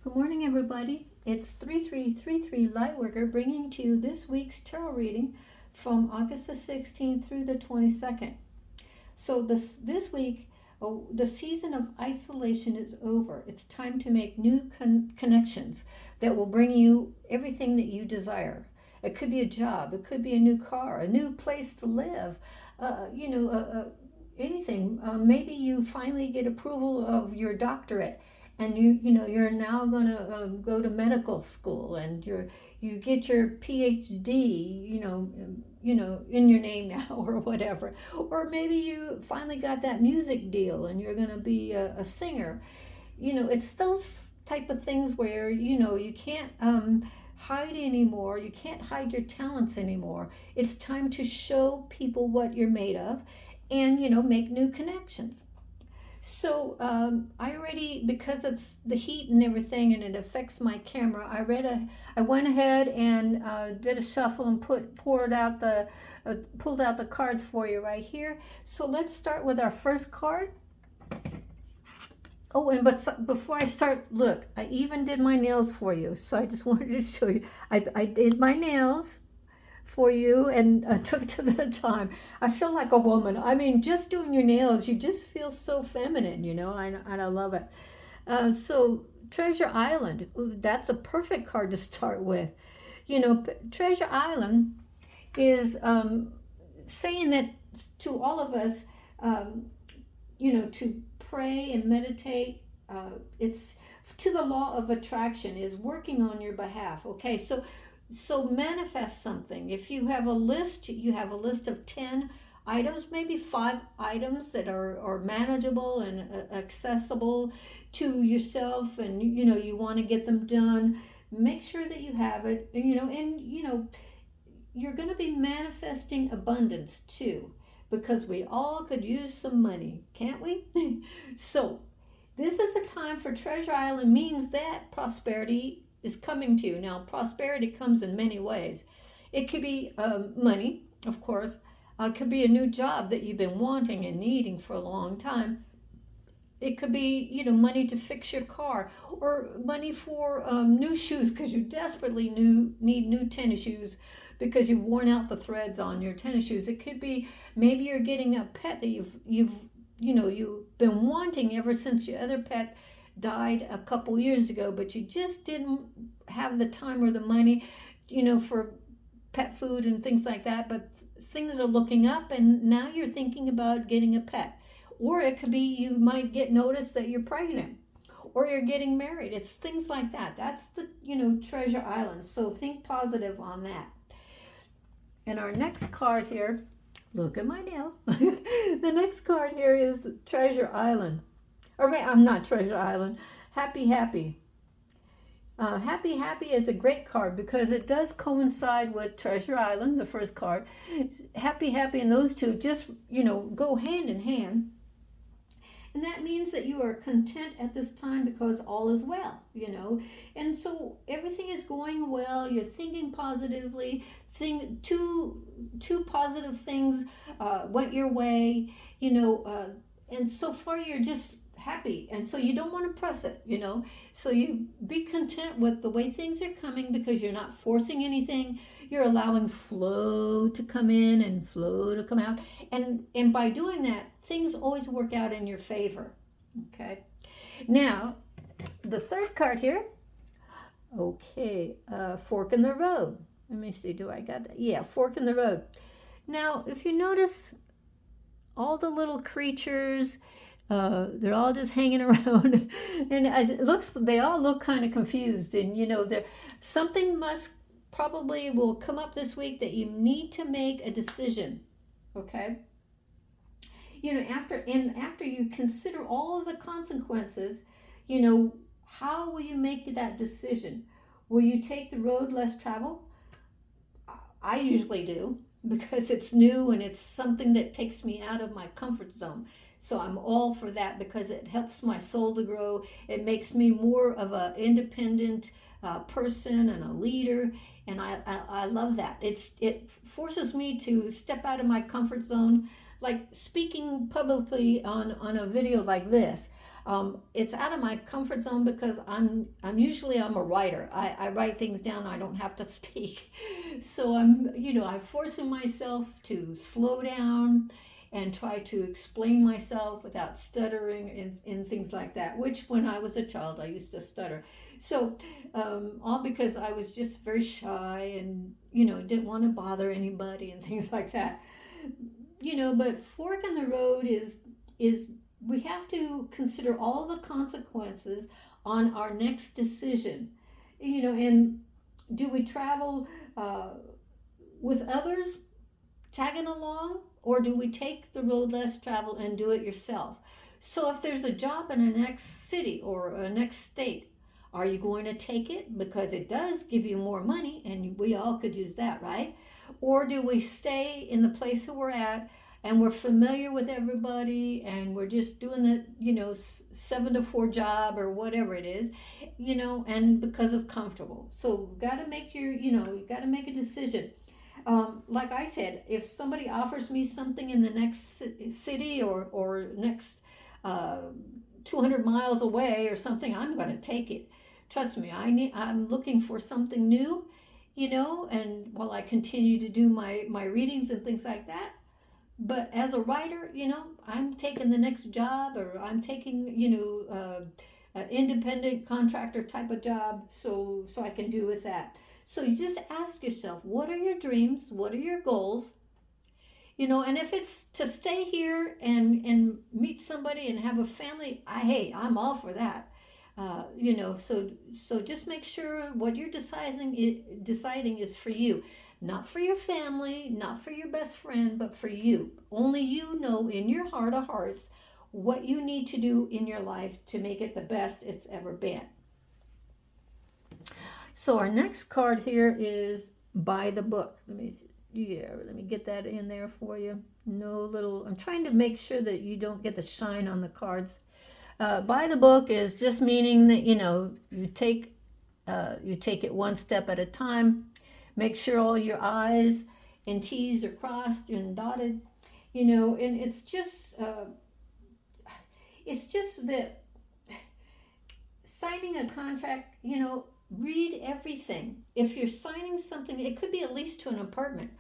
Good morning, everybody. It's 3333 Lightworker bringing to you this week's tarot reading from August the 16th through the 22nd. So this week, the season of isolation is over. It's time to make new connections that will bring you everything that you desire. It could be a job, it could be a new car, a new place to live, anything. Maybe you finally get approval of your doctorate, and you're now going to go to medical school, and you get your PhD, in your name now or whatever. Or maybe you finally got that music deal and you're going to be a singer. It's those type of things where you can't hide anymore. You can't hide your talents anymore. It's time to show people what you're made of, and make new connections. So I already, because it's the heat and everything, and it affects my camera. I went ahead and did a shuffle and pulled out the cards for you right here. So let's start with our first card. Oh, and but before I start, look, I even did my nails for you. So I just wanted to show you. I did my nails for you and took to the time. I feel like a woman. I mean, just doing your nails, you just feel so feminine, and I love it. So Treasure Island, ooh, that's a perfect card to start with. Treasure Island is saying that to all of us, to pray and meditate. It's to the law of attraction is working on your behalf. Okay, so manifest something. If you have a list, you have a list of 10 items, maybe 5 items that are manageable and accessible to yourself, and you want to get them done. Make sure that you have it, and you're going to be manifesting abundance too, because we all could use some money, can't we? So this is a time for Treasure Island, means that prosperity is coming to you. Now, prosperity comes in many ways. It could be money, of course. It could be a new job that you've been wanting and needing for a long time. It could be, money to fix your car, or money for new shoes because you desperately need new tennis shoes because you've worn out the threads on your tennis shoes. It could be maybe you're getting a pet that you've been wanting ever since your other pet died a couple years ago, but you just didn't have the time or the money, for pet food and things like that. But things are looking up, and now you're thinking about getting a pet. Or it could be you might get notice that you're pregnant, or you're getting married. It's things like that. That's the, Treasure Island. So think positive on that. And our next card here, look at my nails. The next card here is Treasure Island. Or I'm not Treasure Island. Happy Happy. Happy Happy is a great card because it does coincide with Treasure Island, the first card. Happy Happy and those two just, go hand in hand. And that means that you are content at this time because all is well, And so everything is going well. You're thinking positively. Two positive things went your way, and so far you're just happy, and so you don't want to press it, so you be content with the way things are coming because you're not forcing anything. You're allowing flow to come in and flow to come out, and by doing that, things always work out in your favor. Okay, now the third card here. Okay, fork in the road. Let me see, do I got that? Yeah, fork in the road. Now if you notice, all the little creatures, they're all just hanging around, and they all look kind of confused, and something must probably will come up this week that you need to make a decision. Okay, after you consider all of the consequences, how will you make that decision? Will you take the road less traveled? I usually do, because it's new and it's something that takes me out of my comfort zone. So I'm all for that because it helps my soul to grow. It makes me more of an independent person and a leader, and I love that. It forces me to step out of my comfort zone, like speaking publicly on a video like this. It's out of my comfort zone because I'm a writer. I write things down. I don't have to speak, so I'm forcing myself to slow down and try to explain myself without stuttering and things like that. Which when I was a child I used to stutter. So all because I was just very shy and didn't want to bother anybody and things like that. But fork in the road is we have to consider all the consequences on our next decision. And do we travel uh, with others tagging along, or do we take the road less traveled and do it yourself? So if there's a job in a next city or a next state, are you going to take it because it does give you more money and we all could use that, right? Or do we stay in the place that we're at and we're familiar with everybody and we're just doing the 7 to 4 job or whatever it is, and because it's comfortable. So got to make you got to make a decision. Like I said, if somebody offers me something in the next city or next uh, 200 miles away or something, I'm going to take it. Trust me, I'm looking for something new, and while I continue to do my readings and things like that. But as a writer, I'm taking the next job, or I'm taking, an independent contractor type of job, so I can do with that. So you just ask yourself, what are your dreams? What are your goals? And if it's to stay here and meet somebody and have a family, I'm all for that. So just make sure what you're deciding is for you, not for your family, not for your best friend, but for you. Only you know in your heart of hearts what you need to do in your life to make it the best it's ever been. So our next card here is buy the book. Let me get that in there for you. I'm trying to make sure that you don't get the shine on the cards. Buy the book is just meaning that you take it one step at a time. Make sure all your I's and T's are crossed and dotted. And it's just that signing a contract. Read everything. If you're signing something, it could be a lease to an apartment.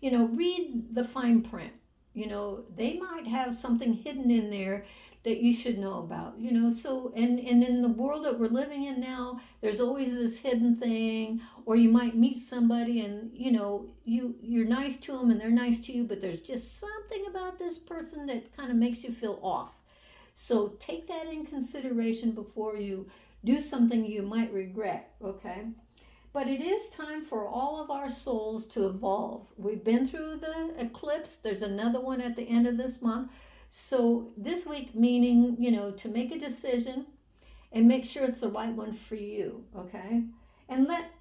Read the fine print. They might have something hidden in there that you should know about. So and in the world that we're living in now, there's always this hidden thing. Or you might meet somebody and you're nice to them and they're nice to you, but there's just something about this person that kind of makes you feel off. So take that in consideration before you do something you might regret, okay? But it is time for all of our souls to evolve. We've been through the eclipse. There's another one at the end of this month. So this week, meaning, to make a decision and make sure it's the right one for you, okay? And let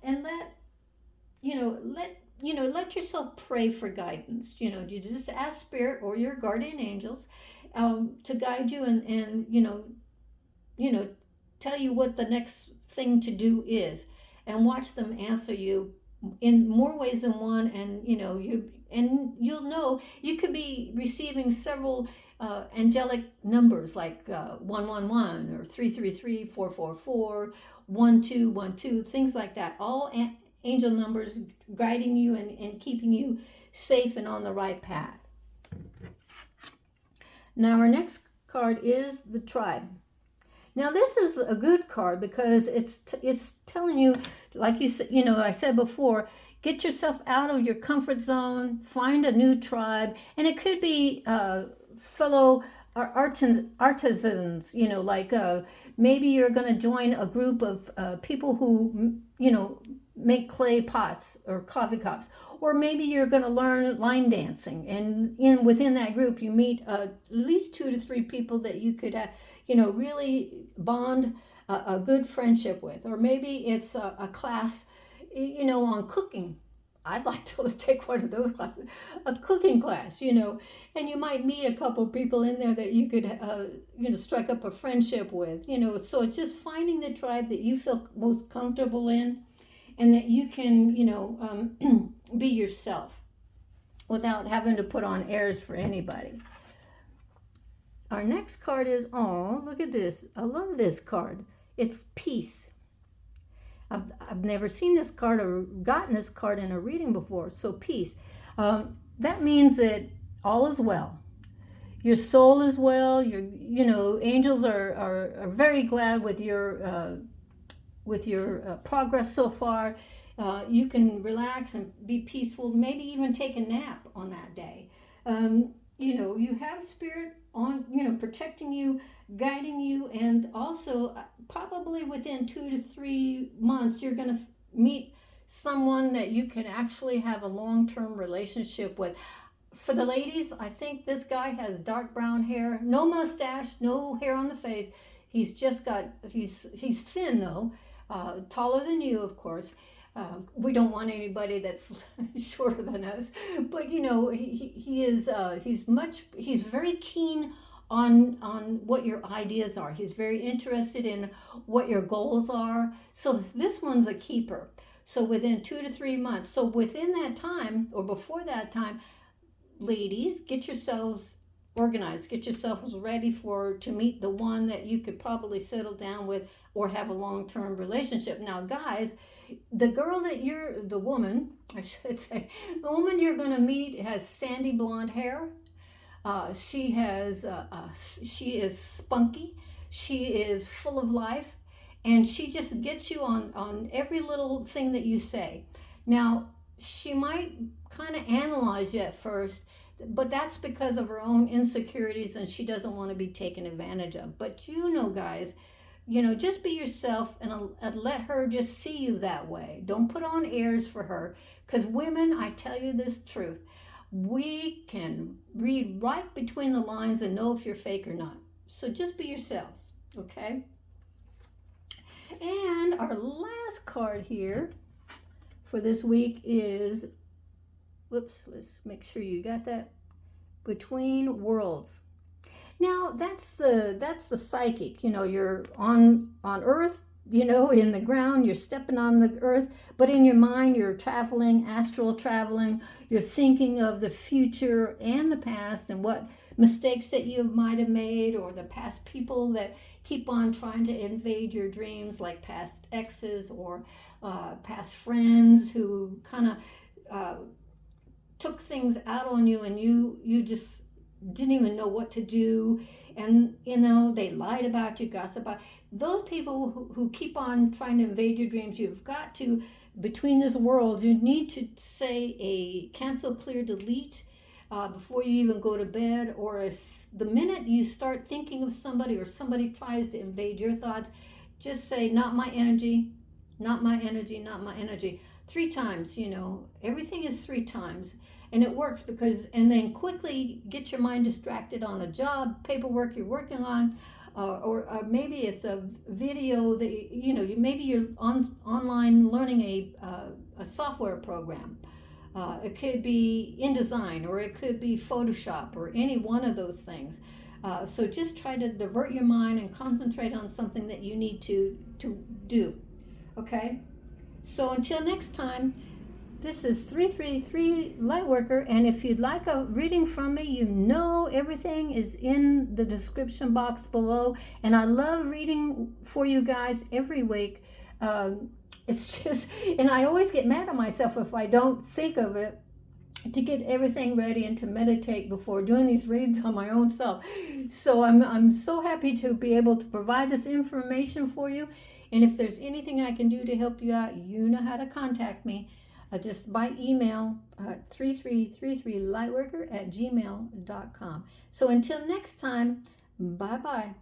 yourself pray for guidance. You just ask Spirit or your guardian angels to guide you and tell you what the next thing to do is, and watch them answer you in more ways than one. And you'll know you could be receiving several angelic numbers like 111 or 333, 444, 1212, things like that. All angel numbers guiding you and keeping you safe and on the right path. Now our next card is the tribe. Now this is a good card because it's telling you, like I said before, get yourself out of your comfort zone, find a new tribe, and it could be fellow artisans. Maybe you're going to join a group of people who make clay pots or coffee cups, or maybe you're going to learn line dancing, and within that group you meet at least 2 to 3 people that you could really bond a good friendship with. Or maybe it's a class on cooking. I'd like to take one of those classes, a cooking class, and you might meet a couple people in there that you could strike up a friendship with. So it's just finding the tribe that you feel most comfortable in, and that you can be yourself without having to put on airs for anybody. our next card is, oh, look at this. I love this card. It's peace. I've never seen this card or gotten this card in a reading before. So peace. That means that all is well. Your soul is well. Angels are very glad with your progress so far. You can relax and be peaceful. Maybe even take a nap on that day. You have spirit on, protecting you, guiding you, and also probably within 2 to 3 months, you're going to meet someone that you can actually have a long-term relationship with. For the ladies, I think this guy has dark brown hair, no mustache, no hair on the face. He's thin though, taller than you, of course. We don't want anybody that's shorter than us, but he's very keen on what your ideas are. He's very interested in what your goals are. So this one's a keeper. So within 2 to 3 months. So within that time or before that time, ladies, get yourselves organized, get yourselves ready to meet the one that you could probably settle down with or have a long-term relationship. Now, guys, the woman you're going to meet has sandy blonde hair. She is spunky. She is full of life, and she just gets you on every little thing that you say. Now, she might kind of analyze you at first, but that's because of her own insecurities, and she doesn't want to be taken advantage of. But guys, just be yourself and let her just see you that way. Don't put on airs for her, because women, I tell you this truth, we can read right between the lines and know if you're fake or not. So just be yourselves, okay? And our last card here for this week is, let's make sure you got that, Between Worlds. Now that's the psychic. You're on earth, in the ground, you're stepping on the earth, but in your mind you're traveling, astral traveling. You're thinking of the future and the past and what mistakes that you might have made, or the past people that keep on trying to invade your dreams, like past exes or past friends who kind of took things out on you, and you just didn't even know what to do, and they lied about you, gossip about those people who keep on trying to invade your dreams. You've got to, between this world, you need to say a cancel, clear, delete before you even go to bed, or the minute you start thinking of somebody or somebody tries to invade your thoughts, just say, not my energy, not my energy, not my energy. 3 times, everything is 3 times. And it works and then quickly get your mind distracted on a job, paperwork you're working on, or maybe it's a video that, maybe you're online learning a software program. It could be InDesign, or it could be Photoshop, or any one of those things. So just try to divert your mind and concentrate on something that you need to do. Okay? So until next time, this is 333 Lightworker, and if you'd like a reading from me, everything is in the description box below. And I love reading for you guys every week. It's just, and I always get mad at myself if I don't think of it to get everything ready and to meditate before doing these reads on my own self. So I'm so happy to be able to provide this information for you. And if there's anything I can do to help you out, you know how to contact me. Just by email, 3333lightworker@gmail.com. So until next time, bye-bye.